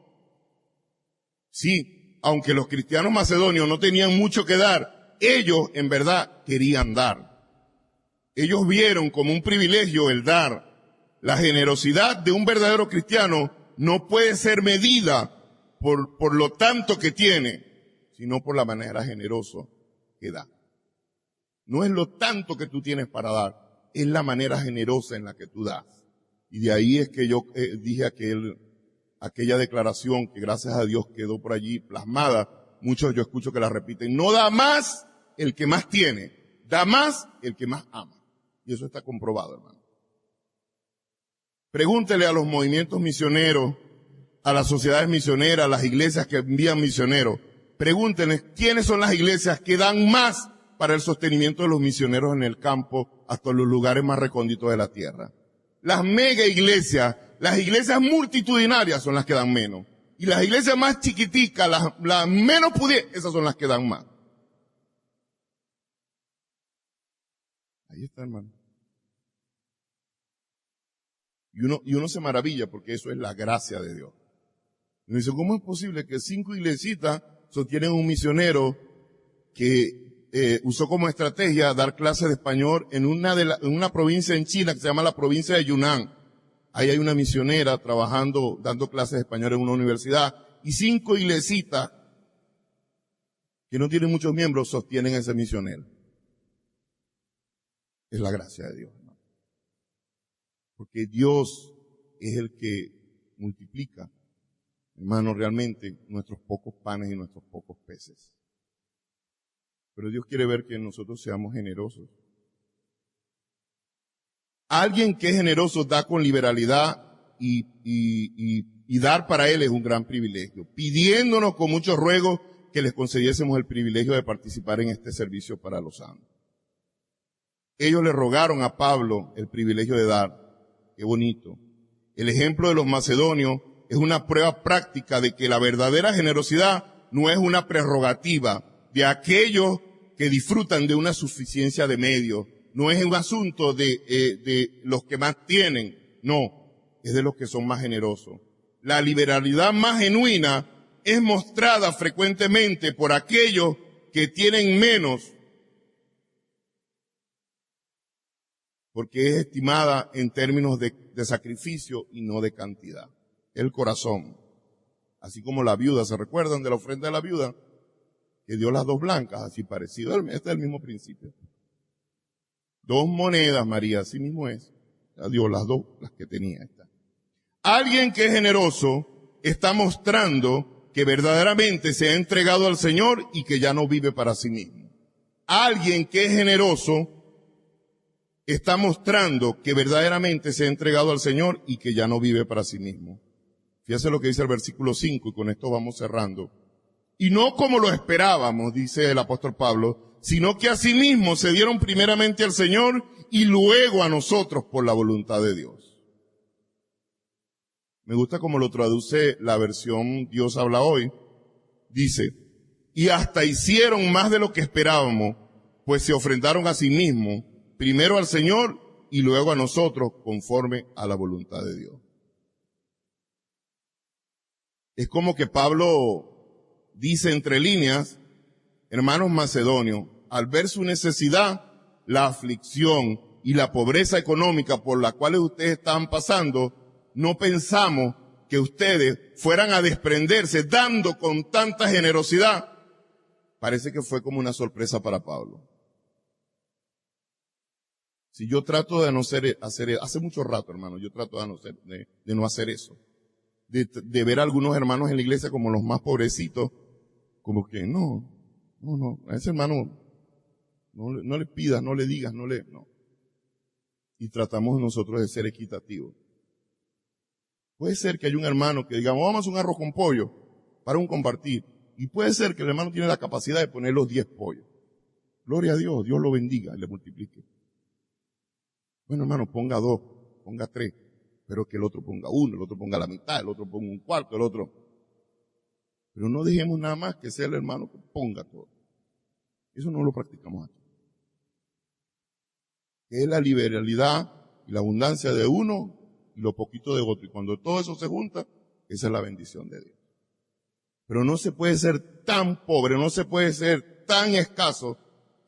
Sí, aunque los cristianos macedonios no tenían mucho que dar, ellos en verdad querían dar. Ellos vieron como un privilegio el dar. La generosidad de un verdadero cristiano no puede ser medida por lo tanto que tiene, sino por la manera generosa que da. No es lo tanto que tú tienes para dar, es la manera generosa en la que tú das. Y de ahí es que yo dije aquella declaración que gracias a Dios quedó por allí plasmada. Muchos yo escucho que la repiten. No da más el que más tiene, da más el que más ama. Y eso está comprobado, hermano. Pregúntele a los movimientos misioneros, a las sociedades misioneras, a las iglesias que envían misioneros. Pregúntenles quiénes son las iglesias que dan más para el sostenimiento de los misioneros en el campo hasta los lugares más recónditos de la tierra. Las mega iglesias, las iglesias multitudinarias son las que dan menos. Y las iglesias más chiquiticas, las menos pudientes, esas son las que dan más. Ahí está, hermano. Y uno se maravilla porque eso es la gracia de Dios. Y uno dice, ¿cómo es posible que 5 iglesitas sostienen un misionero que usó como estrategia dar clases de español en una provincia en China que se llama la provincia de Yunnan? Ahí hay una misionera trabajando, dando clases de español en una universidad, y 5 iglesitas que no tienen muchos miembros sostienen a ese misionero. Es la gracia de Dios, hermano. Porque Dios es el que multiplica, hermano, realmente nuestros pocos panes y nuestros pocos peces. Pero Dios quiere ver que nosotros seamos generosos. Alguien que es generoso da con liberalidad y dar para él es un gran privilegio. Pidiéndonos con mucho ruego que les concediésemos el privilegio de participar en este servicio para los santos. Ellos le rogaron a Pablo el privilegio de dar. Qué bonito. El ejemplo de los macedonios es una prueba práctica de que la verdadera generosidad no es una prerrogativa de aquellos que disfrutan de una suficiencia de medios. No es un asunto de los que más tienen. No, es de los que son más generosos. La liberalidad más genuina es mostrada frecuentemente por aquellos que tienen menos, porque es estimada en términos de sacrificio y no de cantidad. El corazón. Así como la viuda, ¿se recuerdan de la ofrenda de la viuda? Que dio las 2 blancas, así parecido. Este es el mismo principio. 2 monedas, María, así mismo es. Ya dio las 2, las que tenía esta. Alguien que es generoso está mostrando que verdaderamente se ha entregado al Señor y que ya no vive para sí mismo. Alguien que es generoso está mostrando que verdaderamente se ha entregado al Señor y que ya no vive para sí mismo. Fíjese lo que dice el versículo 5 y con esto vamos cerrando. Y no como lo esperábamos, dice el apóstol Pablo, sino que asimismo se dieron primeramente al Señor y luego a nosotros por la voluntad de Dios. Me gusta como lo traduce la versión Dios habla hoy. Dice, y hasta hicieron más de lo que esperábamos, pues se ofrendaron a sí mismos, primero al Señor y luego a nosotros, conforme a la voluntad de Dios. Es como que Pablo dice entre líneas, hermanos macedonios, al ver su necesidad, la aflicción y la pobreza económica por la cual ustedes estaban pasando, no pensamos que ustedes fueran a desprenderse dando con tanta generosidad. Parece que fue como una sorpresa para Pablo. Si yo trato de no hacer, hace mucho rato, hermano, yo trato de no hacer eso. De ver a algunos hermanos en la iglesia como los más pobrecitos, como que no, a ese hermano no le pidas, no le digas, no. Y tratamos nosotros de ser equitativos. Puede ser que haya un hermano que digamos, vamos a hacer un arroz con pollo para un compartir. Y puede ser que el hermano tiene la capacidad de poner los 10 pollos. Gloria a Dios, Dios lo bendiga y le multiplique. Bueno, hermano, ponga 2, ponga 3, pero que el otro ponga 1, el otro ponga la mitad, el otro ponga un cuarto, el otro. Pero no dejemos nada más que sea el hermano que ponga todo. Eso no lo practicamos aquí. Que es la liberalidad y la abundancia de uno y lo poquito de otro. Y cuando todo eso se junta, esa es la bendición de Dios. Pero no se puede ser tan pobre, no se puede ser tan escaso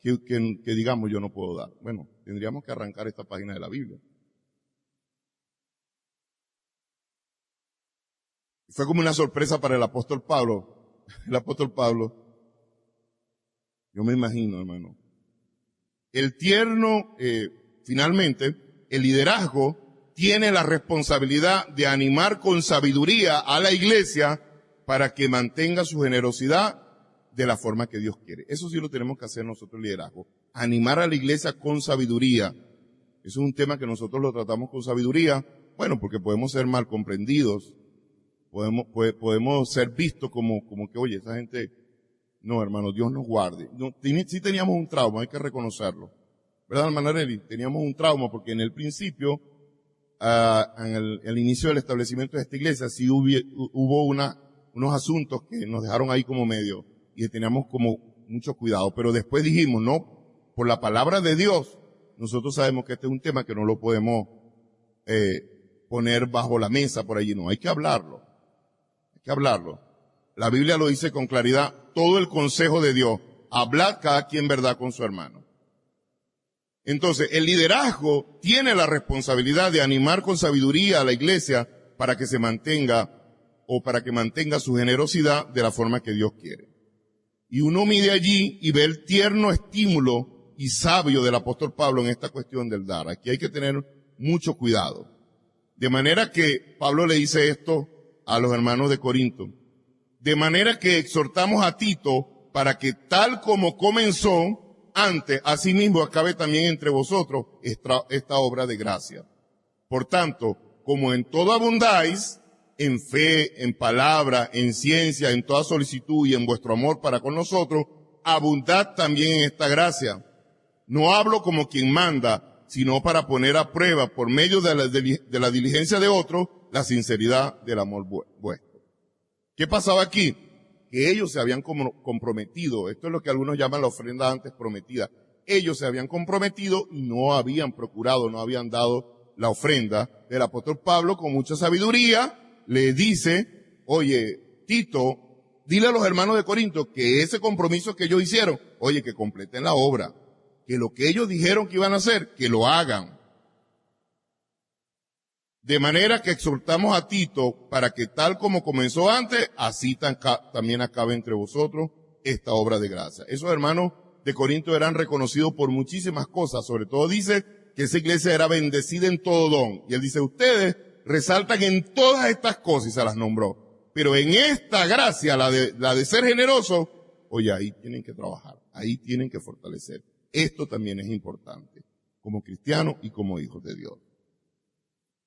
que digamos yo no puedo dar. Bueno, tendríamos que arrancar esta página de la Biblia. Fue como una sorpresa para el apóstol Pablo. El apóstol Pablo, yo me imagino, hermano. El tierno, finalmente, el liderazgo tiene la responsabilidad de animar con sabiduría a la iglesia para que mantenga su generosidad de la forma que Dios quiere. Eso sí lo tenemos que hacer nosotros, el liderazgo. Animar a la iglesia con sabiduría. Eso es un tema que nosotros lo tratamos con sabiduría. Bueno, porque podemos ser mal comprendidos. Podemos ser vistos como que, oye, esa gente, no, hermano, Dios nos guarde. No, sí teníamos un trauma, hay que reconocerlo. ¿Verdad, hermana Arely? Teníamos un trauma porque en el principio, en el inicio del establecimiento de esta iglesia, sí hubo unos asuntos que nos dejaron ahí como medio y teníamos como mucho cuidado. Pero después dijimos, no, por la palabra de Dios, nosotros sabemos que este es un tema que no lo podemos poner bajo la mesa por allí, no, hay que hablarlo. Hay que hablarlo. La Biblia lo dice con claridad, todo el consejo de Dios, hablad cada quien verdad con su hermano. Entonces, el liderazgo tiene la responsabilidad de animar con sabiduría a la iglesia para que se mantenga o para que mantenga su generosidad de la forma que Dios quiere. Y uno mide allí y ve el tierno estímulo y sabio del apóstol Pablo en esta cuestión del dar. Aquí hay que tener mucho cuidado. De manera que Pablo le dice esto a los hermanos de Corinto. De manera que exhortamos a Tito para que tal como comenzó antes, asimismo acabe también entre vosotros esta obra de gracia. Por tanto, como en todo abundáis, en fe, en palabra, en ciencia, en toda solicitud y en vuestro amor para con nosotros, abundad también en esta gracia. No hablo como quien manda, sino para poner a prueba por medio de la diligencia de otros, la sinceridad del amor vuestro. ¿Qué pasaba aquí? Que ellos se habían comprometido. Esto es lo que algunos llaman la ofrenda antes prometida. Ellos se habían comprometido y no habían procurado, no habían dado la ofrenda. El apóstol Pablo, con mucha sabiduría, le dice, oye, Tito, dile a los hermanos de Corinto que ese compromiso que ellos hicieron, oye, que completen la obra. Que lo que ellos dijeron que iban a hacer, que lo hagan. De manera que exhortamos a Tito para que tal como comenzó antes, así también acabe entre vosotros esta obra de gracia. Esos hermanos de Corinto eran reconocidos por muchísimas cosas. Sobre todo dice que esa iglesia era bendecida en todo don. Y él dice, ustedes resaltan en todas estas cosas y se las nombró. Pero en esta gracia, la de ser generoso, oye, ahí tienen que trabajar. Ahí tienen que fortalecer. Esto también es importante, como cristianos y como hijos de Dios.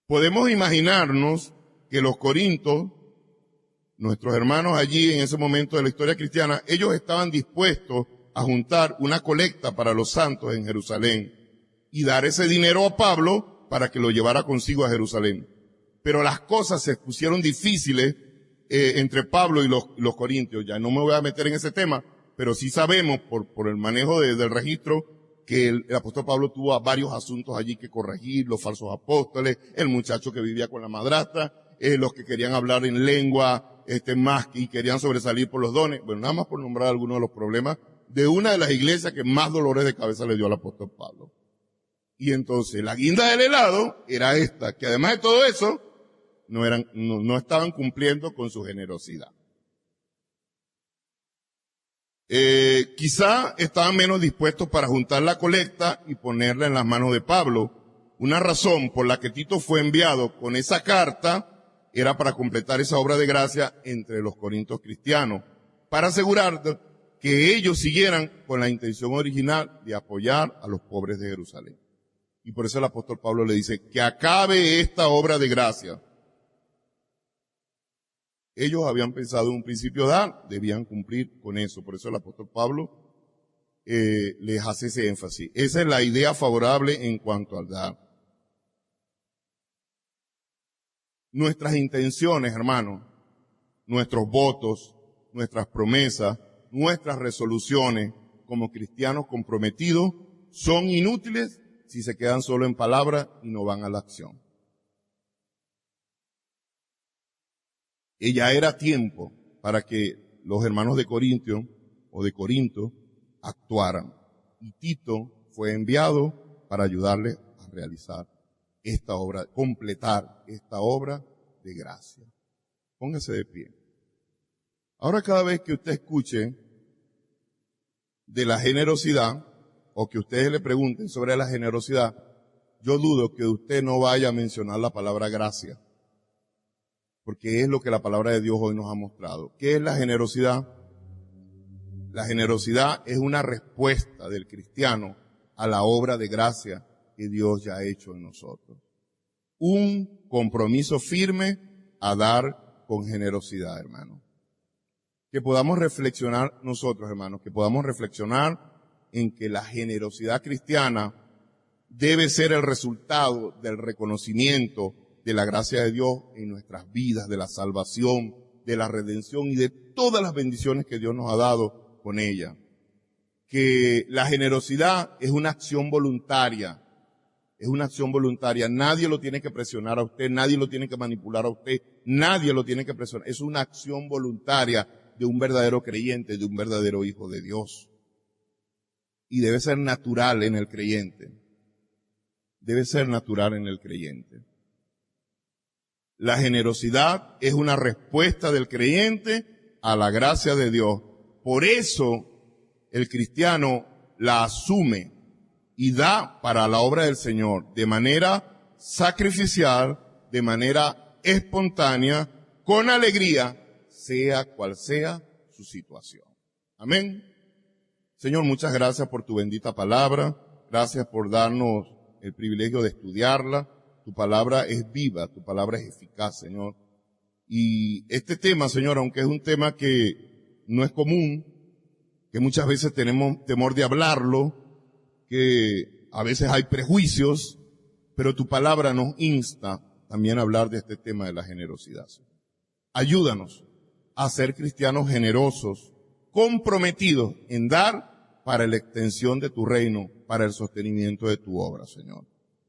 Podemos imaginarnos que los corintios, nuestros hermanos allí en ese momento de la historia cristiana, ellos estaban dispuestos a juntar una colecta para los santos en Jerusalén y dar ese dinero a Pablo para que lo llevara consigo a Jerusalén. pero las cosas se pusieron difíciles entre Pablo y los corintios. Ya no me voy a meter en ese tema, pero sí sabemos por el manejo del registro que el apóstol Pablo tuvo varios asuntos allí que corregir, los falsos apóstoles, el muchacho que vivía con la madrastra, los que querían hablar en lengua, más y querían sobresalir por los dones. Bueno, nada más por nombrar algunos de los problemas de una de las iglesias que más dolores de cabeza le dio al apóstol Pablo. Y entonces la guinda del helado era esta, que además de todo eso, no estaban cumpliendo con su generosidad. Quizá estaban menos dispuestos para juntar la colecta y ponerla en las manos de Pablo. Una razón por la que Tito fue enviado con esa carta era para completar esa obra de gracia entre los corintios cristianos, para asegurar que ellos siguieran con la intención original de apoyar a los pobres de Jerusalén. Y por eso el apóstol Pablo le dice que acabe esta obra de gracia. Ellos habían pensado en un principio dar, debían cumplir con eso. Por eso el apóstol Pablo les hace ese énfasis. Esa es la idea favorable en cuanto al dar. Nuestras intenciones, hermanos, nuestros votos, nuestras promesas, nuestras resoluciones como cristianos comprometidos son inútiles si se quedan solo en palabras y no van a la acción. Y ya era tiempo para que los hermanos de Corintio o de Corinto actuaran. Y Tito fue enviado para ayudarles a realizar esta obra, completar esta obra de gracia. Póngase de pie. Ahora cada vez que usted escuche de la generosidad, o que ustedes le pregunten sobre la generosidad, yo dudo que usted no vaya a mencionar la palabra gracia, porque es lo que la palabra de Dios hoy nos ha mostrado. ¿Qué es la generosidad? La generosidad es una respuesta del cristiano a la obra de gracia que Dios ya ha hecho en nosotros. Un compromiso firme a dar con generosidad, hermano. Que podamos reflexionar nosotros, hermanos, que podamos reflexionar en que la generosidad cristiana debe ser el resultado del reconocimiento de la gracia de Dios en nuestras vidas, de la salvación, de la redención y de todas las bendiciones que Dios nos ha dado con ella. Que la generosidad es una acción voluntaria. Es una acción voluntaria. Nadie lo tiene que presionar a usted, nadie lo tiene que manipular a usted, nadie lo tiene que presionar. Es una acción voluntaria de un verdadero creyente, de un verdadero hijo de Dios. Y debe ser natural en el creyente. Debe ser natural en el creyente. La generosidad es una respuesta del creyente a la gracia de Dios. Por eso el cristiano la asume y da para la obra del Señor de manera sacrificial, de manera espontánea, con alegría, sea cual sea su situación. Amén. Señor, muchas gracias por tu bendita palabra. Gracias por darnos el privilegio de estudiarla. Tu palabra es viva, tu palabra es eficaz, Señor. Y este tema, Señor, aunque es un tema que no es común, que muchas veces tenemos temor de hablarlo, que a veces hay prejuicios, pero tu palabra nos insta también a hablar de este tema de la generosidad. Ayúdanos a ser cristianos generosos, comprometidos en dar para la extensión de tu reino, para el sostenimiento de tu obra, Señor.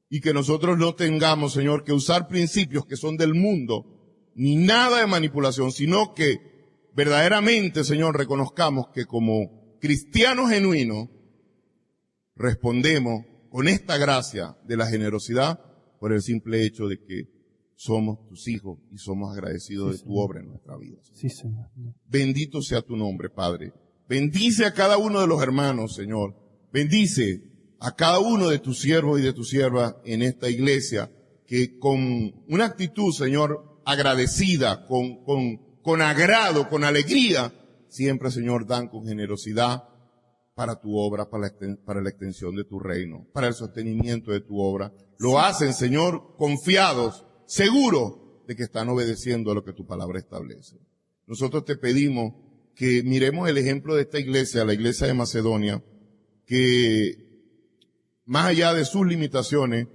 Y que nosotros no tengamos, Señor, que usar principios que son del mundo, ni nada de manipulación, sino que verdaderamente, Señor, reconozcamos que como cristianos genuinos respondemos con esta gracia de la generosidad por el simple hecho de que somos tus hijos y somos agradecidos de tu obra en nuestra vida. Sí, Señor. Bendito sea tu nombre, Padre. Bendice a cada uno de los hermanos, Señor. Bendice a cada uno de tus siervos y de tus siervas en esta iglesia, que con una actitud, Señor, agradecida, con agrado, con alegría, siempre, Señor, dan con generosidad para tu obra, para la extensión de tu reino, para el sostenimiento de tu obra. Lo hacen, Señor, confiados, seguros de que están obedeciendo a lo que tu palabra establece. Nosotros te pedimos que miremos el ejemplo de esta iglesia, la iglesia de Macedonia, que más allá de sus limitaciones,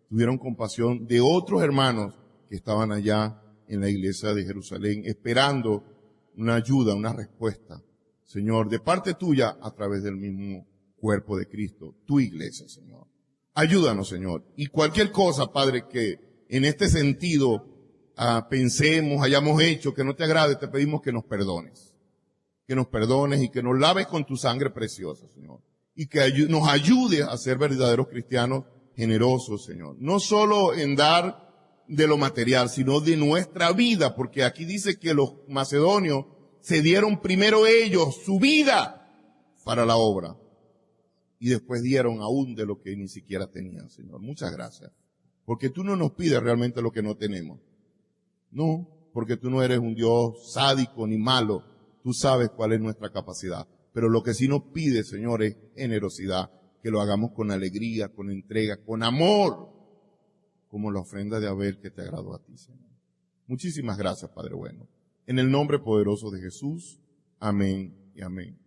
tuvieron compasión de otros hermanos que estaban allá en la iglesia de Jerusalén, esperando una ayuda, una respuesta, Señor, de parte tuya a través del mismo cuerpo de Cristo, tu iglesia, Señor. Ayúdanos, Señor. Y cualquier cosa, Padre, que en este sentido pensemos, hayamos hecho, que no te agrade, te pedimos que nos perdones. Que nos perdones y que nos laves con tu sangre preciosa, Señor. Y que nos ayude a ser verdaderos cristianos generosos, Señor. No solo en dar de lo material, sino de nuestra vida, porque aquí dice que los macedonios se dieron primero ellos su vida para la obra. Y después dieron aún de lo que ni siquiera tenían, Señor. Muchas gracias. Porque tú no nos pides realmente lo que no tenemos. No, porque tú no eres un Dios sádico ni malo. Tú sabes cuál es nuestra capacidad. Pero lo que sí nos pide, Señor, es generosidad. Que lo hagamos con alegría, con entrega, con amor. Como la ofrenda de Abel que te agradó a ti, Señor. Muchísimas gracias, Padre bueno. En el nombre poderoso de Jesús. Amén y amén.